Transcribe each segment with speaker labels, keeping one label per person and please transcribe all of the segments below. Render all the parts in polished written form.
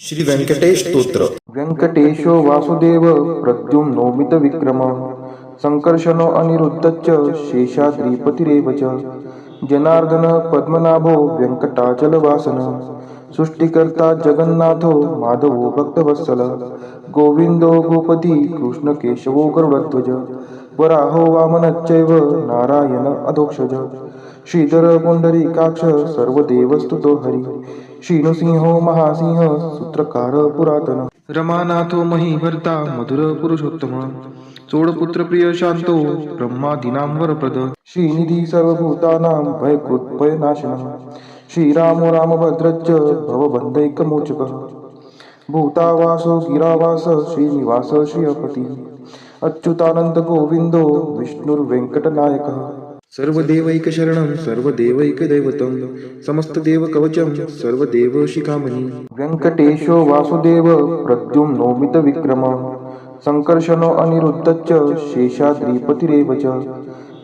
Speaker 1: श्री व्यंकटेश स्तोत्र.
Speaker 2: व्यंकटेशो वासुदेव प्रद्युम्नो मितविक्रम संकर्षणो अनिरुद्धश्च शेषाद्रिपतिरेव च जनार्दन पद्मनाभो व्यंकटाचलवासन सृष्टिकर्ता जगन्नाथो माधवो भक्तवत्सल गोविंदो गोपति कृष्णकेशवो गरुडध्वज वराहो वामनश्चैव नारायण अधोक्षज श्रीधर पुंडरीकाक्ष सर्वदेवस्तुतो हरि श्रीनृसिंहो महासिंह सूत्रकार पुरातन रमानाथो महीभर्ता मधुर पुरुषोत्तम चोडपुत्र प्रिय शांतो ब्रह्मादीनां वरप्रद श्रीनिधी सर्वभूतानां भयकृत्भयनाशनः श्रीरामो रामभद्रश्च भवबन्धैकमोचकः भूतावासो गिरावास श्रीनिवास श्रियपति अच्युतानंद गोविंदो विष्णुर्वेंकटनायकः सर्वदेवैकशरणं सर्वदेवैकदैवतं समस्तदेवकवचं सर्वदेवशिखामणि व्यंकटेशो वासुदेव प्रद्युम्नो मितविक्रम संकर्षणो अनिरुद्धश्च शेषाद्रिपतिरेव च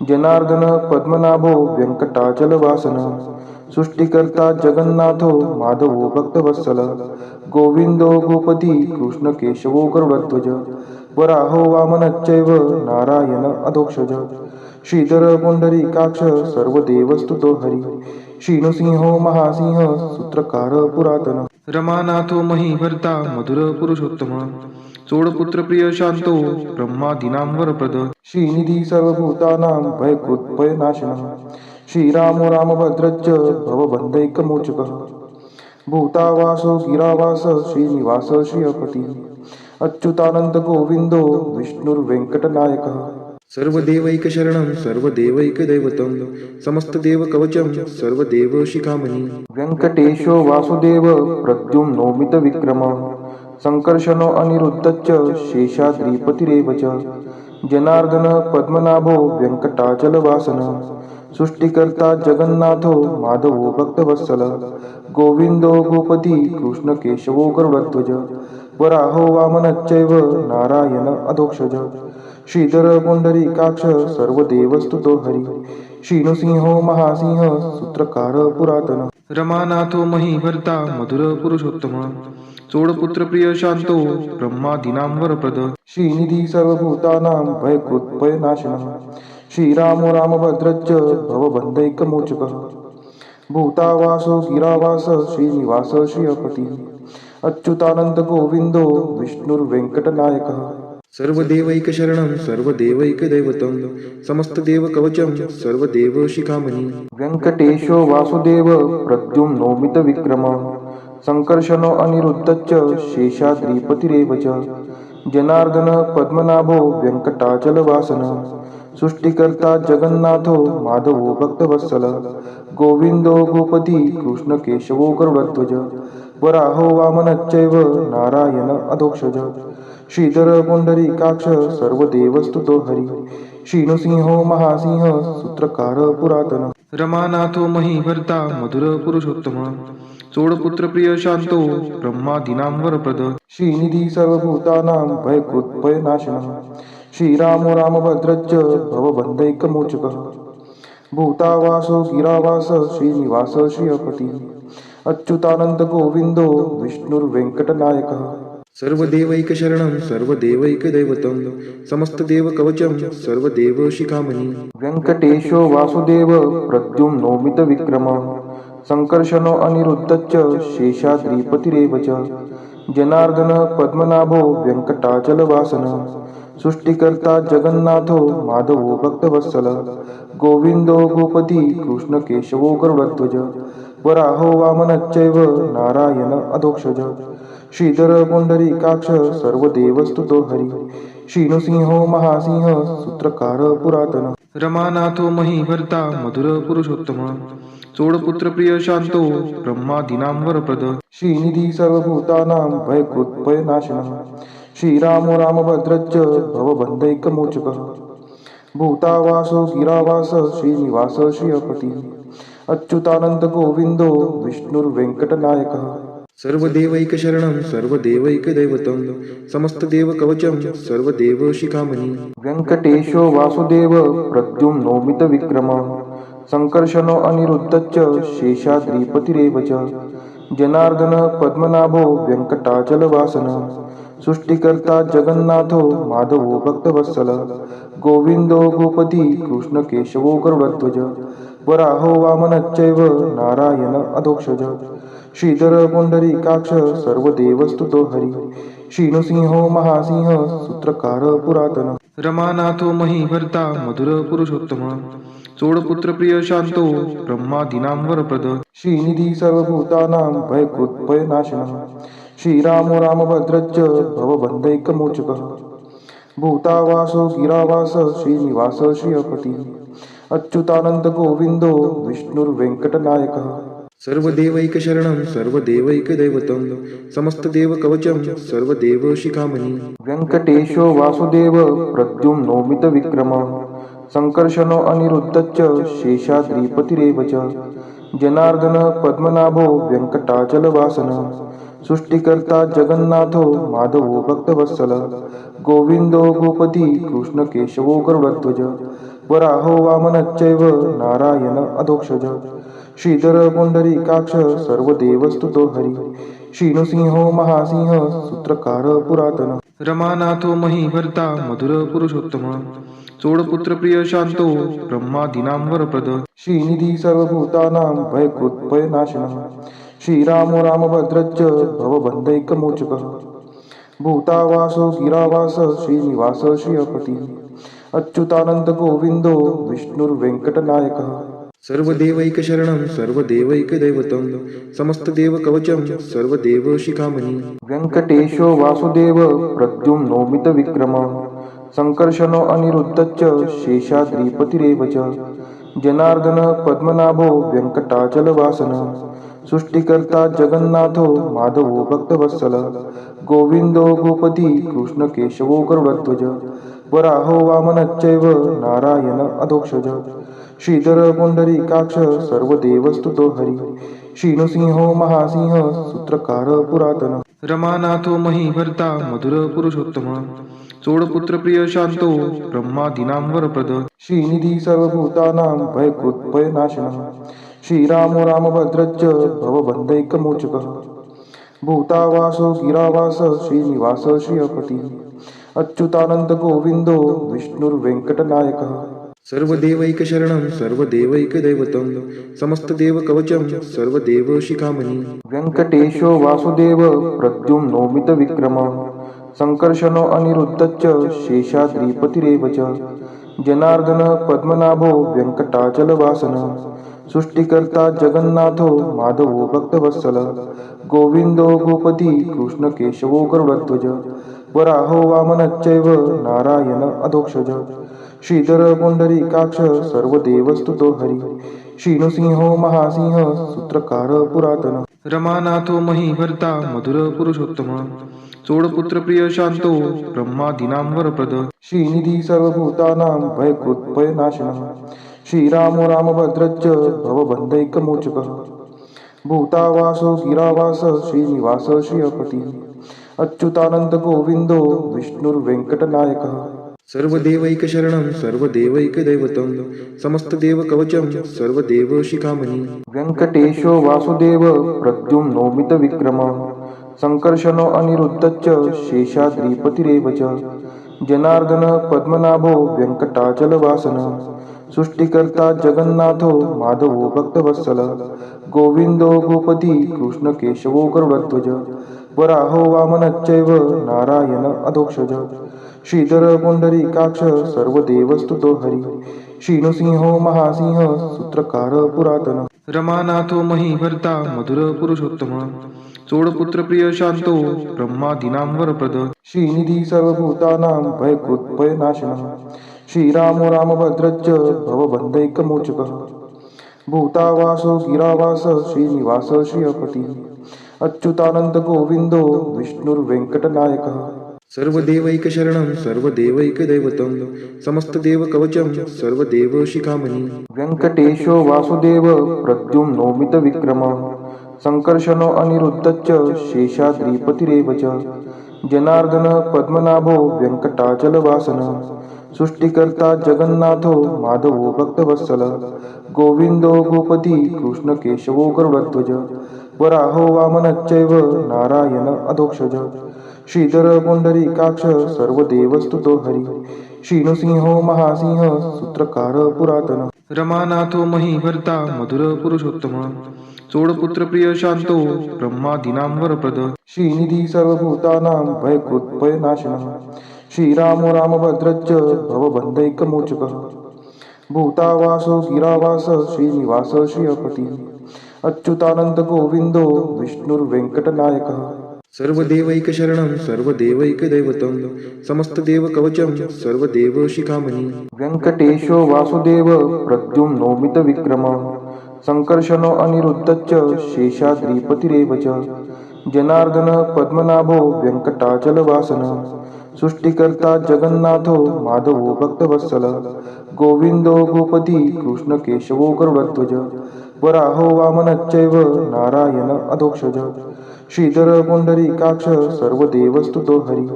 Speaker 2: जनार्दन पद्मनाभो व्यंकटाचलवासन सृष्टिकर्ता जगन्नाथो माधवो भक्तवत्सल गोविंदो गोपति कृष्णकेशवो गरुडध्वज वराहो वामनश्चैव नारायण अधोक्षज श्रीधर पुंडरीकाक्ष सर्वदेवस्तुतो हरि श्रीनृसिंहो महासिंह सूत्रकार पुरातन रमानाथो महीभर्ता मधुर पुरुषोत्तम चोडपुत्र प्रिय शांतो ब्रह्मादीनां वरप्रद श्रीनिधी सर्वभूतानां भयकृत्भयनाशनः श्रीरामो रामभद्रश्च भवबन्धैकमोचकः भूतावासो गिरावास श्रीनिवास श्रियपति अच्युतानंद गोविंदो विष्णुर्वेंकटनायकः सर्वदेवैकशरणं सर्वदेवैकदैवतं समस्तदेवकवचं सर्वदेवशिखामणि व्यंकटेशो वासुदेव प्रद्युम्नो मितविक्रम संकर्षणो अनिरुद्धश्च शेषाद्रिपतिरेव च जनार्दन पद्मनाभो व्यंकटाचलवासन सृष्टिकर्ता जगन्नाथो माधवो भक्तवत्सल गोविंदो गोपति कृष्णकेशवो गरुडध्वज वराहो वामनश्चैव नारायण अधोक्षज श्रीधर पुंडरीकाक्ष सर्वदेवस्तुतो हरि श्रीनृसिंहो महासिंह सूत्रकार पुरातन रमानाथो महीभर्ता मधुर पुरुषोत्तम चोडपुत्र प्रिय शांतो ब्रह्मादीनां वरप्रद श्रीनिधी सर्वभूतानां भयकृत्भयनाशनः श्रीरामो रामभद्रश्च भवबन्धैकमोचकः भूतावासो गिरावास श्रीनिवास श्रियपति अच्युतानंद गोविंदो विष्णुर्वेंकटनायकः सर्वदेवैकशरणं सर्वदेवैकदैवतं समस्तदेवकवचं सर्वदेवशिखामणि व्यंकटेशो वासुदेव प्रद्युम्नो मितविक्रम संकर्षणो अनिरुद्धश्च शेषाद्रिपतिरेव च जनार्दन पद्मनाभो व्यंकटाचलवासन सृष्टिकर्ता जगन्नाथो माधवो भक्तवत्सल गोविंदो गोपति कृष्णकेशवो गरुडध्वज वराहो वामनश्चैव नारायण अधोक्षज श्रीधर पुंडरीकाक्ष सर्वदेवस्तुतो हरि श्रीनृसिंहो महासिंह सूत्रकार पुरातन रमानाथो महीभर्ता मधुर पुरुषोत्तम चोडपुत्र प्रिय शांतो ब्रह्मादीनां वरप्रद श्रीनिधी सर्वभूतानां भयकृत्भयनाशनः श्रीरामो रामभद्रश्च भवबन्धैकमोचकः भूतावासो गिरावास श्रीनिवास श्रियपति अच्युतानंद गोविंदो विष्णुर्वेंकटनायकः सर्वदेवैकशरणं सर्वदेवैकदैवतं समस्तदेवकवचं सर्वदेवशिखामणि व्यंकटेशो वासुदेव प्रद्युम्नो मितविक्रम संकर्षणो अनिरुद्धश्च शेषाद्रिपतिरेव च जनार्दन पद्मनाभो व्यंकटाचलवासन सृष्टिकर्ता जगन्नाथो माधवो भक्तवत्सल गोविंदो गोपति कृष्णकेशवो गरुडध्वज वराहो वामनश्चैव नारायण अधोक्षज श्रीधर पुंडरीकाक्ष सर्वदेवस्तुतो हरि श्रीनृसिंहो महासिंह सूत्रकार पुरातन रमानाथो महीभर्ता मधुर पुरुषोत्तम चोडपुत्र प्रिय शांतो ब्रह्मादीनां वरप्रद श्रीनिधी सर्वभूतानां भयकृत्भयनाशनः श्रीरामो रामभद्रश्च भवबन्धैकमोचकः भूतावासो गिरावास श्रीनिवास श्रियपति अच्युतानंद गोविंदो विष्णुर्वेंकटनायकः सर्वदेवैकशरणं सर्वदेवैकदैवतं समस्तदेवकवचं सर्वदेवशिखामणि व्यंकटेशो वासुदेव प्रद्युम्नो मितविक्रम संकर्षणो अनिरुद्धश्च शेषाद्रिपतिरेव च जनार्दन पद्मनाभो व्यंकटाचलवासन सृष्टिकर्ता जगन्नाथो माधवो भक्तवत्सल गोविंदो गोपती कृष्ण केशवो गरुडध्वज वराहो वामनश्चैव नारायण अधोक्षज श्रीधर पुंडरीकाक्ष सर्वदेवस्तुतो हरि श्रीनृसिंहो महासिंह सूत्रकार पुरातन रमानाथो महीभर्ता मधुर पुरुषोत्तम चोडपुत्र प्रिय शांतो ब्रह्मादीनां वरप्रद श्रीनिधी सर्वभूतानां भयकृत् भयनाशनः श्रीरामो रामभद्रश्च भवबन्धैकमोचकः भूतावासो गिरावास श्रीनिवास श्रियपति अच्युतानंद गोविंदो विष्णुर्वेंकटनायकः सर्वदेवैकशरणं सर्वदेवैकदैवतं समस्तदेवकवचं सर्वदेवशिखामणि व्यंकटेशो वासुदेव प्रद्युम्नो मितविक्रमः संकर्षणो अनिरुद्धश्च शेषाद्रिपतिरेव च जनार्दन पद्मनाभो व्यंकटाचलवासन सृष्टिकर्ता जगन्नाथो माधवो भक्तवत्सल गोविंदो गोपती कृष्ण केशवो गरुडध्वज वराहो वामनश्चैव नारायण अधोक्षज श्रीधर पुंडरीकाक्ष सर्वदेवस्तुतो हरि श्रीनृसिंहो महासिंह सूत्रकार पुरातन रमानाथो महीभर्ता मधुर पुरुषोत्तम चोडपुत्र प्रिय शांतो ब्रह्मादीनां वरप्रद श्रीनिधी सर्वभूतानां भयकृत् भयनाशनः श्रीरामो रामभद्रश्च भवबन्धैकमोचकः भूतावासो गिरावास श्रीनिवास श्रियपति अच्युतानंद गोविंदो विष्णुर्वेंकटनायकः सर्वदेवैकशरणं सर्वदेवैकदैवतं समस्तदेवकवचं सर्वदेवशिखामणि व्यंकटेशो वासुदेव प्रद्युम्नो मितविक्रमः संकर्षणो अनिरुद्धश्च शेषाद्रिपतिरेव च जनार्दन पद्मनाभो व्यंकटाचलवासन सृष्टिकर्ता जगन्नाथो माधवो भक्तवत्सल गोविंदो गोपती कृष्ण केशवो गरुडध्वज वराहो वामनश्चैव नारायण अधोक्षज श्रीधर पुंडरीकाक्ष सर्वदेवस्तुतो हरि श्रीनृसिंहो महासिंह सूत्रकार पुरातन रमानाथो महीभर्ता मधुर पुरुषोत्तम चोडपुत्र प्रिय शांतो ब्रह्मादीनां वरप्रद श्रीनिधी सर्वभूतानां भयकृत् भयनाशनः श्रीरामो रामभद्रश्च भवबन्धैकमोचकः भूतावासो गिरावास श्रीनिवास श्रियपति अच्युतानंद गोविंदो विष्णुर्वेंकटनायकः सर्वदेवैकशरणं सर्वदेवैकदैवतं समस्तदेवकवचं सर्वदेवशिखामणि व्यंकटेशो वासुदेव प्रद्युम्नो मितविक्रमः संकर्षणो अनिरुद्धश्च शेषाद्रिपतिरेव च जनार्दन पद्मनाभो व्यंकटाचलवासन सृष्टिकर्ता जगन्नाथो माधवो भक्तवत्सल गोविंदो गोपती कृष्ण केशवो गरुडध्वज वराहो वामनश्चैव नारायण अधोक्षज श्रीधर पुंडरीकाक्ष सर्वदेवस्तुतो हरि श्रीनृसिंहो महासिंह सूत्रकार पुरातन रमानाथो महीभर्ता मधुर पुरुषोत्तम चोडपुत्र प्रिय शांतो ब्रह्मादीनां वरप्रद श्रीनिधी सर्वभूतानां भयकृत् भयनाशनः श्रीरामो रामभद्रश्च भवबन्धैकमोचकः भूतावासो गिरावास श्रीनिवास श्रियपति अच्युतानंद गोविंदो विष्णुर्वेंकटनायकः सर्वदेवैकशरणं सर्वदेवैकदैवतं समस्तदेवकवचं सर्वदेवशिखामणि व्यंकटेशो वासुदेव प्रद्युम्नो मितविक्रमः संकर्षणो अनिरुद्धश्च शेषाद्रिपतिरेव च जनार्दन पद्मनाभो व्यंकटाचलवासन सृष्टिकर्ता जगन्नाथो माधवो भक्तवत्सल गोविंदो गोपती कृष्ण केशवो गरुडध्वज वराहो वामनश्चैव नारायण अधोक्षज श्रीधर पुंडरीकाक्ष सर्वदेवस्तुतो हरि श्रीनृसिंहो महासिंह सूत्रकार पुरातन रमानाथो महीभर्ता मधुर पुरुषोत्तम चोडपुत्र प्रिय शांतो ब्रह्मादीनां वरप्रद श्रीनिधी सर्वभूतानां भयकृत् भयनाशनः श्रीरामो रामभद्रश्च भवबन्धैकमोचकः भूतावासो गिरावास श्रीनिवास श्रियपति अच्युतानंद गोविंदो विष्णुर्वेंकटनायकः सर्वदेवैकशरणं सर्वदेवैकदैवतं समस्तदेवकवचं सर्वदेवशिखामणि व्यंकटेशो वासुदेव प्रद्युम्नो मितविक्रमः संकर्षणो अनिरुद्धश्च शेषाद्रिपतिरेव च जनार्दन पद्मनाभो व्यंकटाचलवासन सृष्टिकर्ता जगन्नाथो माधवो भक्तवत्सल गोविंदो गोपती कृष्ण केशवो गरुडध्वज वराहो वामनश्चैव नारायण अधोक्षज श्रीधर पुंडरीकाक्ष सर्वदेवस्तुतो हरी श्रीनृसिंहो महासिंह सूत्रकार पुरातन रमानाथो महीभर्ता मधुर पुरुषोत्तम चोडपुत्र प्रिय शांतो ब्रह्मादीनां वरप्रद श्रीनिधी सर्वभूतानां भयकृत्भयनाशनः श्रीरामो रामभद्रश्च भवबन्धैकमोचकः भूतावासो गिरावास श्रीनिवास श्रियपति अच्युतानंद गोविंदो विष्णुर्वेंकटनायकः सर्वदेवैकशरणं सर्वदेवैकदैवतं समस्तदेवकवचं सर्वदेवशिखामणि व्यङ्कटेशो वासुदेव प्रद्युम्नोमितविक्रमः सङ्कर्षणो अनिरुद्धश्च शेषाद्रिपतिरेव च जनार्दन पद्मनाभो वेङ्कटाचलवासनः सृष्टिकर्ता जगन्नाथो माधवो भक्तवत्सलः गोविन्दो गोपति कृष्णकेशवो गरुडध्वज वराहो वामनश्चैव नारायण अधोक्षज श्रीधर पुंडरीकाक्ष सर्वदेवस्तुतो हरी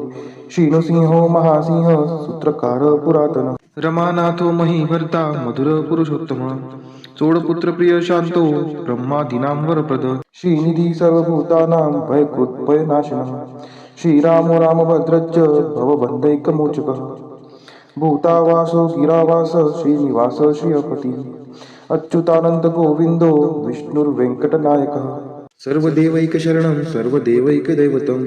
Speaker 2: श्रीनृसिंहो महासिंह सूत्रकार पुरातन रमानाथो महीभर्ता मधुर पुरुषोत्तम चोडपुत्र प्रिय शांतो ब्रह्मादीनां वरप्रद श्रीनिधी सर्वभूतानां भयकृत्भयनाशनः श्रीरामो रामभद्रश्च भवबन्धैकमोचकः भूतावासो गिरावास श्रीनिवास श्रियपति अच्युतानंद गोविंदो विष्णुर्वेंकटनायकः सर्वदेवैकशरणं सर्वदेवैकदैवतं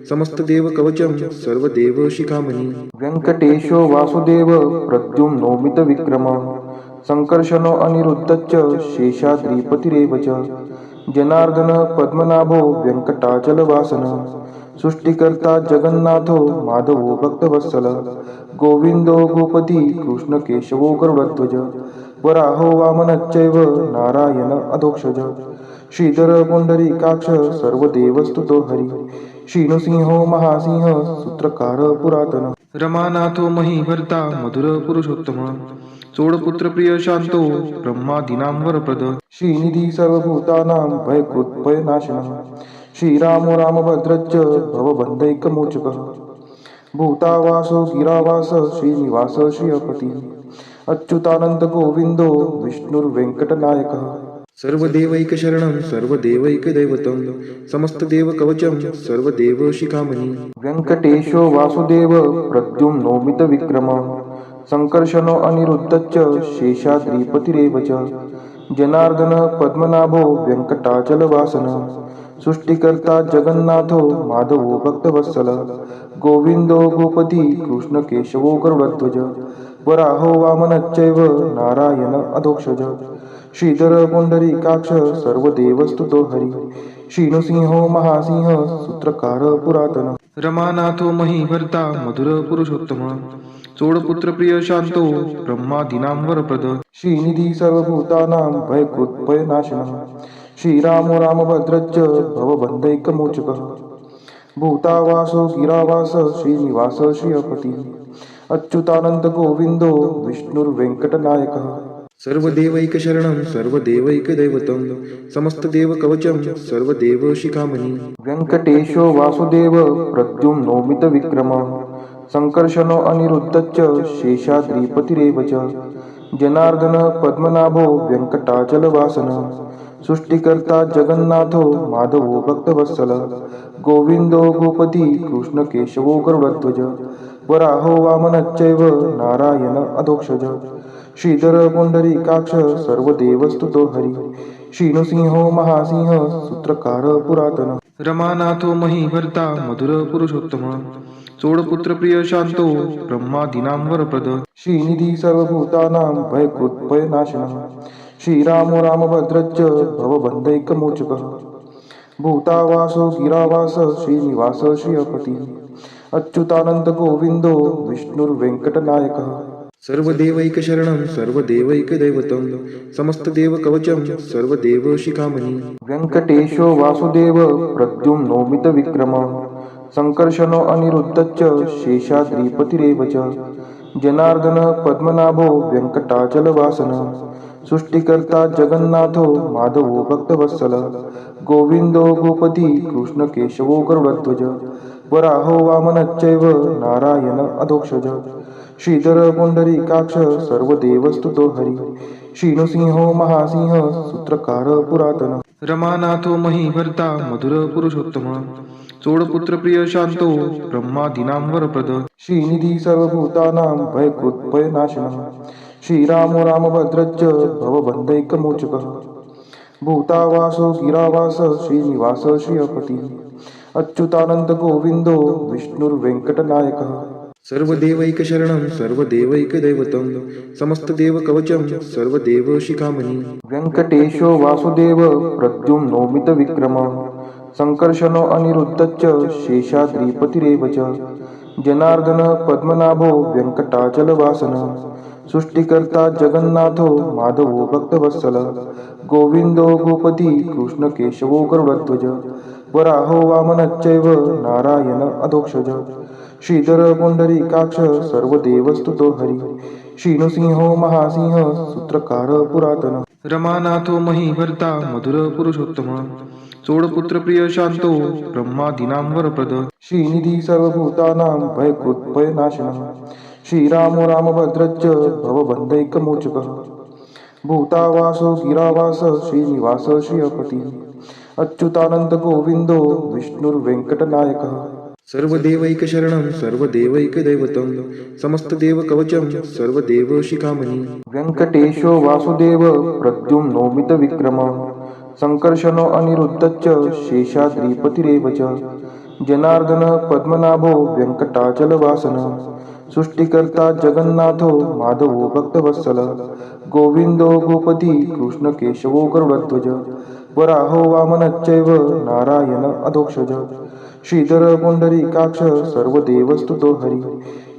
Speaker 2: समस्तदेवकवचं सर्वदेवशिखामणि व्यङ्कटेशो वासुदेव प्रद्युम्नोमितविक्रमः सङ्कर्षणो अनिरुद्धश्च शेषाद्रिपतिरेव च जनार्दन पद्मनाभो वेङ्कटाचलवासनः सृष्टिकर्ता जगन्नाथो माधवो भक्तवत्सलः गोविन्दो गोपति कृष्णकेशवो गरुडध्वज वराहो वामनश्चैव नारायण अधोक्षज श्रीधर पुंडरीकाक्ष सर्वदेवस्तुतो हरी श्रीनृसिंहो महासिंह सूत्रकार पुरातन रमानाथो महीभर्ता मधुर पुरुषोत्तम चोडपुत्र प्रिय शांतो ब्रह्मादीनां वरप्रद श्रीनिधी सर्वभूतानां भयकृत्भयनाशनः श्रीरामो रामभद्रश्च भवबन्धैकमोचकः भूतावासो गिरावास श्रीनिवास श्रियपति अच्युतानंद गोविंदो विष्णुर्वेंकटनायकः सर्वदेवैकशरणं सर्वदेवैकदैवतं समस्तदेवकवचं सर्वदेवशिखामणि व्यङ्कटेशो वासुदेव प्रद्युम्नोमितविक्रमः सङ्कर्षणो अनिरुद्धश्च शेषाद्रिपतिरेव च जनार्दन पद्मनाभो वेङ्कटाचलवासनः सृष्टिकर्ता जगन्नाथो माधवो भक्तवत्सलः गोविन्दो गोपति कृष्णकेशवो गरुडध्वज वराहो वामनश्चैव नारायण अधोक्षज श्रीधर पुंडरीकाक्ष सर्वदेवस्तुतो हरी श्रीनृसिंहो महासिंह सूत्रकार पुरातन रमानाथो महीभर्ता मधुर पुरुषोत्तम चोडपुत्र प्रिय शांतो ब्रह्मादीनां वरप्रद श्रीनिधी सर्वभूतानां भयकृत्भयनाशनः श्रीरामो रामभद्रश्च भवबन्धैकमोचकः भूतावासो गिरावास श्रीनिवास श्रियपति अच्युतानंद गोविंदो विष्णुर्वेंकटनायकः सर्वदेवैकशरणं सर्वदेवैकदैवतं समस्तदेवकवचं सर्वदेवशिखामणि व्यङ्कटेशो वासुदेव प्रद्युम्नोमितविक्रमः सङ्कर्षणो अनिरुद्धश्च शेषाद्रिपतिरेव च जनार्दन पद्मनाभो वेङ्कटाचलवासनः सृष्टिकर्ता जगन्नाथो माधवो भक्तवत्सलः गोविन्दो गोपति कृष्णकेशवो गरुडध्वज वराहो वामनश्चैव नारायण अधोक्षज श्रीधर पुंडरीकाक्ष सर्वदेवस्तुतो हरी श्रीनृसिंहो महासिंह सूत्रकार पुरातन रमानाथो महीभर्ता मधुर पुरुषोत्तम चोडपुत्र प्रिय शांतो ब्रह्मादीनां वरप्रद श्रीनिधी सर्वभूतानां भयकृत्भयनाशनः श्रीरामो रामभद्रश्च भवबन्धैकमोचकः भूतावासो गिरावास श्रीनिवास श्रियपति अच्युतानंद गोविंदो विष्णुर्वेंकटनायकः सर्वदेवैकशरणं सर्वदेवैकदैवतं समस्तदेवकवचं सर्वदेवशिखामणि व्यङ्कटेशो वासुदेव प्रद्युम्नोमितविक्रमः सङ्कर्षणो अनिरुद्धश्च शेषाद्रिपतिरेव च जनार्दन पद्मनाभो वेङ्कटाचलवासनः सृष्टिकर्ता जगन्नाथो माधवो भक्तवत्सलः गोविन्दो गोपति कृष्णकेशवो गरुडध्वज वराहो वामनश्चैव नारायण अधोक्षज श्रीधर पुंडरीकाक्ष सर्वदेवस्तुतो हरी श्रीनृसिंहो महासिंह सूत्रकार पुरातन रमानाथो महीभर्ता मधुर पुरुषोत्तम चोडपुत्र प्रिय शांतो ब्रह्मादीनां वरप्रद श्रीनिधी सर्वभूतानां भयकृत्भयनाशनः श्रीरामो रामभद्रश्च भवबन्धैकमोचकः भूतावासो गिरावास श्रीनिवास श्रियपती अच्युतानंद गोविंदो विष्णुर्वेंकटनायकः सर्वदेवैकशरणं सर्वदेवैकदैवतं समस्तदेवकवचं सर्वदेवशिखामणि व्यङ्कटेशो वासुदेव प्रद्युम्नो मितविक्रमः संकर्षणो अनिरुद्धश्च शेषाद्रिपतिरेव च जनार्दन पद्मनाभो व्यङ्कटाचलवासनः सृष्टिकर्ता जगन्नाथो माधवो भक्तवत्सल गोविंदो गोपती कृष्णकेशवो गरुडध्वज वराहो वामनश्चैव नारायण अधोक्षज श्रीधर पुंडरीकाक्ष सर्वदेवस्तुतो हरी श्रीनृसिंहो महासिंह सूत्रकार पुरातन रमानाथो महीभर्ता मधुर पुरुषोत्तम चोडपुत्र प्रिय शांतो ब्रह्मादीनां वरप्रद श्रीनिधी सर्वभूतानां भयकृत्भयनाशनः श्रीरामो रामभद्रश्च भवबन्धैकमोचकः भूतावासो गिरावास श्रीनिवास श्रियपती अच्युतानंद गोविंदो विष्णुर्वेंकटनायकः सर्वदेवैकशरणं सर्वदेवैकदैवतं समस्तदेवकवचं सर्वदेवशिखामणि व्यङ्कटेशो वासुदेव प्रद्युम्नो मितविक्रमः संकर्षणो अनिरुद्धश्च शेषाद्रिपतिरेव च जनार्दन पद्मनाभो व्यङ्कटाचलवासनः सृष्टिकर्ता जगन्नाथो माधवो भक्तवत्सल गोविंदो गोपती कृष्णकेशवो गरुडध्वज वराहो वामनश्चैव नारायण अधोक्षज श्रीधर पुंडरीकाक्ष सर्वदेवस्तुतो हरी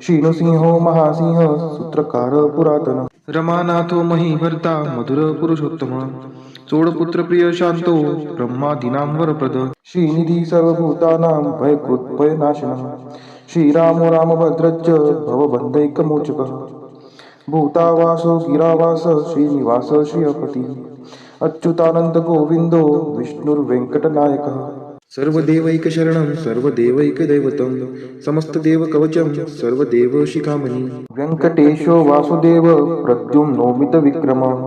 Speaker 2: श्रीनृसिंहो महासिंह सूत्रकार पुरातन रमानाथो महीभर्ता मधुर पुरुषोत्तम चोडपुत्र प्रिय शांतो ब्रह्मादीनां वरप्रद श्रीनिधी सर्वभूतानां भयकृत्भयनाशनः श्रीरामो रामभद्रश्च भवबन्धैकमोचकः भूतावासो गिरावास श्रीनिवास श्रियपती अच्युतानंद गोविंदो विष्णुर्वेंकटनायकः सर्वदेवैकशरणं सर्वदेवैकदैवतं समस्तदेवकवचं सर्वदेवशिखामणि व्यङ्कटेशो वासुदेव प्रद्युम्नो मितविक्रमः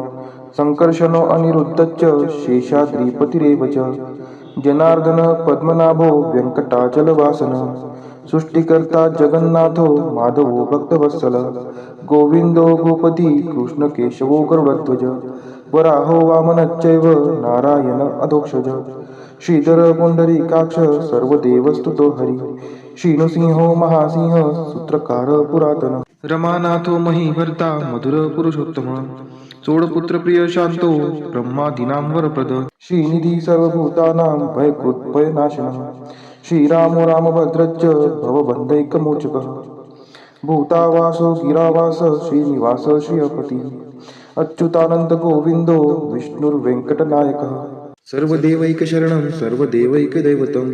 Speaker 2: संकर्षणो अनिरुद्धश्च शेषाद्रिपतिरेव च जनार्दन पद्मनाभो व्यङ्कटाचलवासनः सृष्टिकर्ता जगन्नाथो माधवो भक्तवत्सल गोविंदो गोपती कृष्णकेशवो गरुडध्वज वराहो वामनश्चैव नारायण अधोक्षज श्रीधर पुंडरीकाक्ष सर्वदेवस्तुतो हरी श्रीनृसिंहो महासिंह सूत्रकार पुरातन रमानाथो महीभर्ता मधुर पुरुषोत्तम चोडपुत्र प्रिय शांतो ब्रह्मादीनां वरप्रद श्रीनिधी सर्वभूतानां भयकृत्भयनाशनः श्रीरामो रामभद्रश्च भवबन्धैकमोचकः भूतावासो गिरावास श्रीनिवास श्रियपती अच्युतानंद गोविंदो विष्णुर्वेंकटनायकः सर्वदेवैकशरणं सर्वदेवैकदैवतं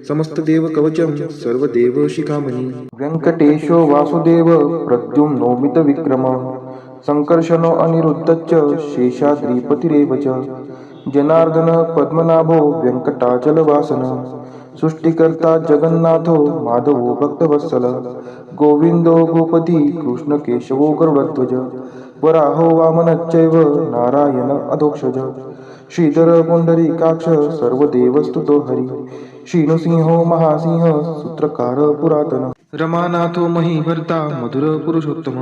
Speaker 2: समस्तदेवकवचं सर्वदेवशिखामणि व्यङ्कटेशो वासुदेव प्रद्युम्नो मितविक्रमः संकर्षणो अनिरुद्धश्च शेषाद्रिपतिरेव च जनार्दन पद्मनाभो व्यङ्कटाचलवासनः सृष्टिकर्ता जगन्नाथो माधवो भक्तवत्सल गोविंदो गोपती कृष्णकेशवो गरुडध्वज वराहो वामनश्चैव नारायण अधोक्षज श्रीधर पुंडरीकाक्ष सर्वदेवस्तुतो हरी श्रीनृसिंहो महासिंह सूत्रकार पुरातन रमानाथो महीभर्ता मधुर पुरुषोत्तम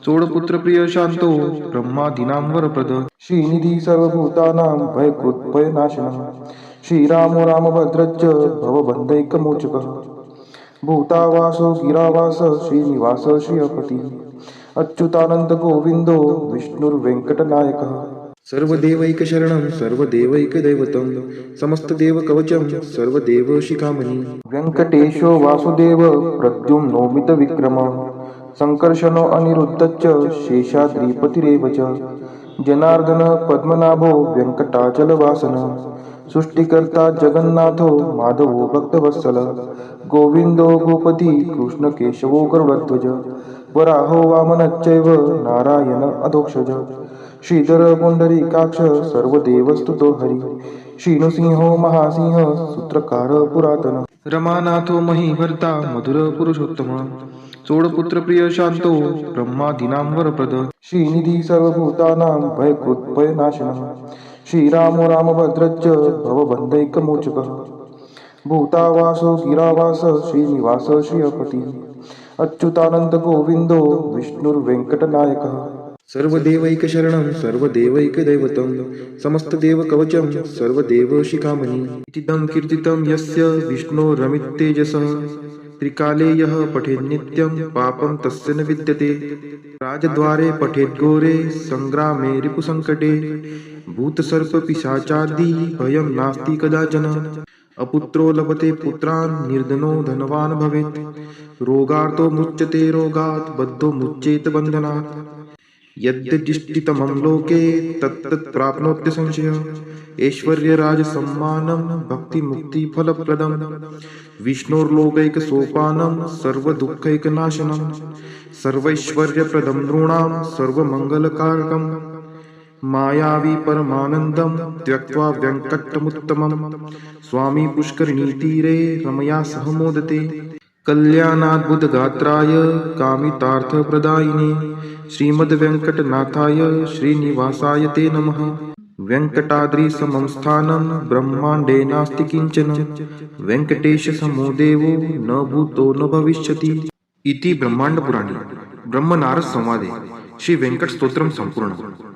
Speaker 2: चोडपुत्र प्रिय शांतो ब्रह्मादीनां वरप्रद श्रीनिधी सर्वभूतानां भयकृत्भयनाशनः श्रीरामो रामभद्रश्च भवबन्धैकमोचकः भूतावासो गिरावास श्रीनिवास श्रियपती अच्युतानंद गोविंदो विष्णुर्वेंकटनायकः सर्वदेवैकशरणं सर्वदेवैकदैवतं समस्तदेवकवचं सर्वदेवशिखामणि व्यङ्कटेशो वासुदेव प्रद्युम्नो मितविक्रमः संकर्षणो अनिरुद्धश्च शेषाद्रिपतिरेव च जनार्दन पद्मनाभो व्यङ्कटाचलवासनः सृष्टिकर्ता जगन्नाथो माधवो भक्तवत्सल गोविंदो गोपती कृष्णकेशवो गरुडध्वज वराहो वामनश्चैव नारायण अधोक्षज श्रीधर पुंडरीकाक्ष सर्व देवस्तुतो हरी श्रीनृसिंहो महासिंह सूत्रकार पुरातन रमानाथो महीभर्ता मधुर पुरुषोत्तम चोडपुत्र प्रिय शांतो ब्रह्मादीनां वरप्रद श्रीनिधी सर्वभूतानां भयकृत्भयनाशनः श्रीरामो रामभद्रश्च भवबन्धैकमोचकः भूतावासो गिरावास श्रीनिवास श्रियपति अच्युतानंद गोविंदो विष्णुर्वेंकटनायकः सर्वदेवैकशरणं सर्वदेवैकदैवतं समस्तदेवकवचं सर्वदेवशिखामणि इतीदं कीर्तितं यस्य विष्णोरमिततेजसः त्रिकाले यः पठेन्नित्यं पापं तस्य न विद्यते राजद्वारे पठेद्घोरे सङ्ग्रामे रिपुसङ्कटे भूतसर्पपिशाचादि भयं नास्ति कदाचन अपुत्रो लभते पुत्रान् निर्धनो धनवान् भवेत् रोगार्तो मुच्यते रोगात् बद्धो मुच्येत बन्धनात् यद्यदिष्टितमं लोके तत्तत् प्राप्नोत्य संशयः ऐश्वर्यराजसम्मानं भक्तिमुक्तिफलप्रदं विष्णोर्लोकैकसोपानं सर्वदुःखैकनाशनं सर्वैश्वर्यप्रदं नृणां सर्वमङ्गलकारकं मायावी परमानन्दं त्यक्त्वा व्यङ्कटमुत्तमं स्वामी पुष्करिणीतीरे रमया सह मोदते कल्याणाद्भुतगात्राय कामितार्थप्रदायिने श्रीमद्वेङ्कटनाथाय श्रीनिवासाय ते नमः वेङ्कटाद्रिसमं स्थानं ब्रह्माण्डे नास्ति किञ्चन वेङ्कटेशसमो देवो न भूतो न भविष्यति इति ब्रह्माण्डपुराणे ब्रह्मनारद संवादे श्री वेंकट स्तोत्रम संपूर्ण।